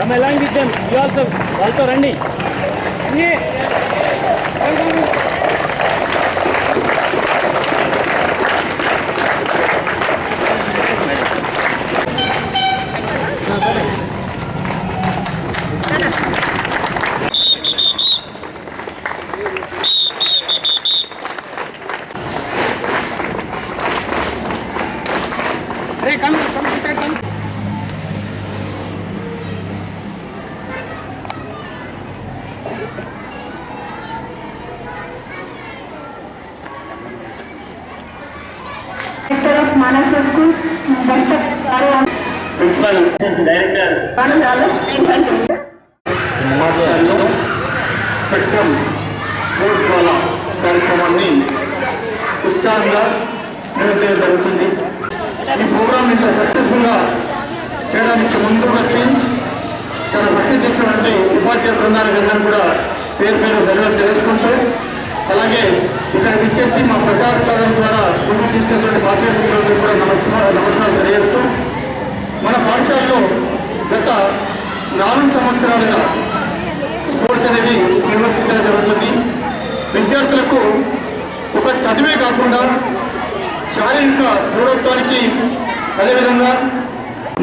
Come along with them. You also running. Hey, come inside, come. Director of Manasa School, Dr. Principal, Director. One of the students and teachers. Spectrum sports ద్వారా కార్యక్రమాన్ని ఉత్సాహంగా నిర్వహించడం జరుగుతుంది. ఈ programme ఇంత సక్సెస్ఫుల్గా చేయడానికి ముందు వచ్చి చాలా సక్సెస్ ఇచ్చినటువంటి ఉపాధ్యాయ బృందానికి అందరూ కూడా పేరు ధన్యవాదాలు తెలుసుకుంటూ, అలాగే ఇక్కడ విచ్చేసి మా ప్రజాధికారుల ద్వారా ముందుకు తీసుకెళ్ళినటువంటి పాఠశాలకు కూడా నమస్కారాలు తెలియజేస్తూ, మన పాఠశాలలో గత 4 సంవత్సరాలుగా స్పోర్ట్స్ అనేది నిర్వర్తించడం జరుగుతుంది. విద్యార్థులకు ఒక చదివే కాకుండా శారీరక దృఢత్వానికి, అదేవిధంగా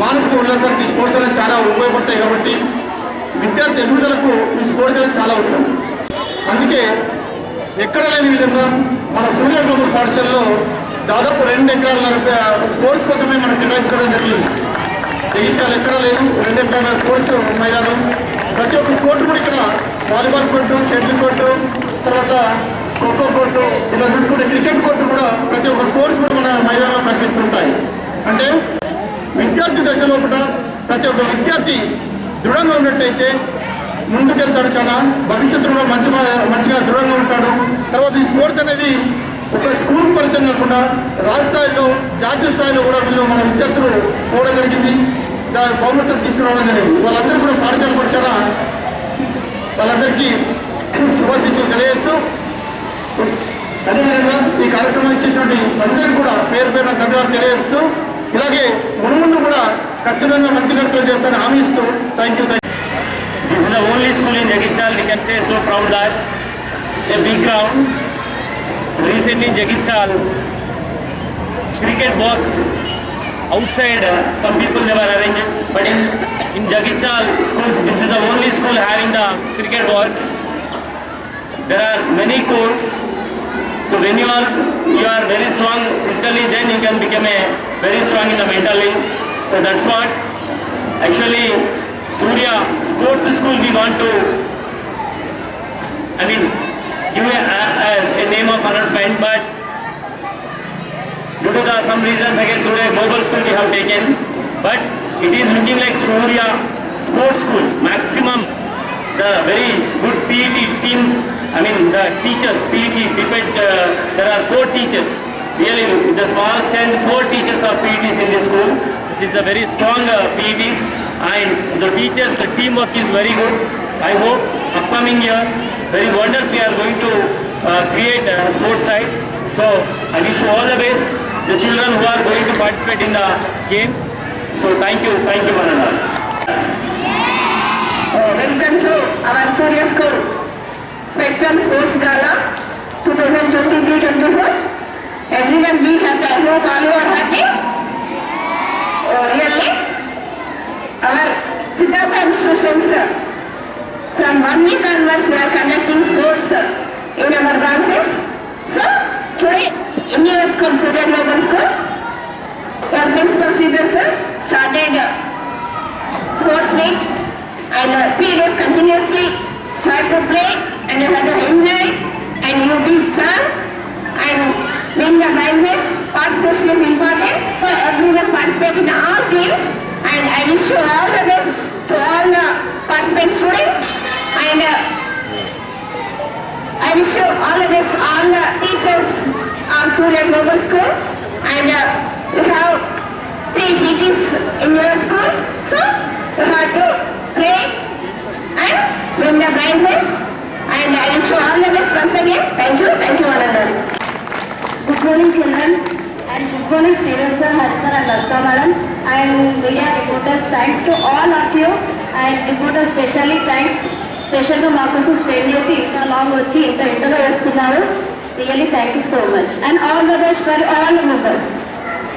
మానసిక ఉల్లాసానికి స్పోర్ట్స్ అనేది చాలా ఉపయోగపడతాయి. కాబట్టి విద్యార్థి ఎదుగుదలకు ఈ స్పోర్ట్స్ అనేది చాలా అవసరం. అందుకే ఎక్కడ లేని విధంగా మన సూర్య గ్లోబల్ పాఠశాలలో దాదాపు 2 ఎకరాల స్పోర్ట్స్ కోసమే మనం కేటాయించుకోవడం జరిగింది. జగిత్యాలు ఎక్కడ లేదు, 2 ఎకరాల స్పోర్ట్స్ మైదానం. ప్రతి ఒక్క కోర్టు కూడా ఇక్కడ వాలీబాల్ కోర్టు, షటిల్ కోర్టు, తర్వాత ఖోఖో కోర్టు, ఇలా చూసుకుంటే క్రికెట్ కోర్టు కూడా ప్రతి ఒక్క కోర్సు కూడా మన మైదానంలో కనిపిస్తుంటాయి. అంటే విద్యార్థి దశలో కూడా ప్రతి ఒక్క విద్యార్థి దృఢంగా ఉన్నట్టయితే ముందుకెళ్తాడు, చాలా భవిష్యత్తులో కూడా మంచిగా దృఢంగా ఉంటాడు. తర్వాత ఈ స్పోర్ట్స్ అనేది ఒక స్కూల్ ఫలితం కాకుండా రాష్ట్ర స్థాయిలో, జాతీయ స్థాయిలో కూడా వీళ్ళు మన విద్యార్థులు పోవడం జరిగింది, బహుమతులు తీసుకురావడం జరిగింది. వాళ్ళందరూ కూడా పాఠశాల వాళ్ళందరికీ శుభాశీస్సులు తెలియజేస్తూ, అదేవిధంగా ఈ కార్యక్రమం ఇచ్చేటువంటి అందరికీ కూడా పేరు ధన్యవాదాలు తెలియజేస్తూ, ఇలాగే ముందు కూడా ఖచ్చితంగా మంచి కార్యక్రమాలు చేస్తానని హామీ ఇస్తూ thank you. This is the only school in Jagichal, we can say so proud that a big ground. Recently in Jagichal, cricket box outside, some people they were arranged, but in Jagichal schools, this is the only school having the cricket box. There are many courts, so when you are very strong physically, then you can become a very strong in the mentally. So that's what actually Surya Sports School we want to, give a name of announcement, but due to some reasons again Surya Global School we have taken, but it is looking like Surya Sports School. Maximum the very good PET teams, the teachers, PET, there are 4 teachers. Really, the small strength, 4 teachers are PETs in this school. It is a very strong PETs, and the teachers, the teamwork is very good. I hope upcoming years, very wonders we are going to create a sports side. So I wish you all the best, the children who are going to participate in the games. So thank you one and all. Welcome to our Surya School Spectrum Sports Gala 2023-24. Everyone be happy. I hope all you are happy. Really, our Siddhartha institutions from 1 week onwards we are conducting sports in our branches. So today in your school, Surya Global School, our principal Sridhar sir started sports meet, and 3 days continuously you had to play and you had to enjoy and you be strong and win the prizes. Participation is important, so everyone participate in all games, and I wish you all the best to all the participant students, and I wish you all the best to all the teachers of Surya Global School, and you have 3 PTs in your school, so you have to play and win the prizes, and I wish you all the best once again. Thank you one and all. Good morning children, and good morning Sridhar sir, Hari sir and Laspa madam, and media reporters. Thanks to all of you, and reporters specially thanks. Special గా మా కోసం spend చేసి ఇంత long వచ్చి ఇంత interview చేస్తున్నారు. Really thank you so much, and all the best for all members.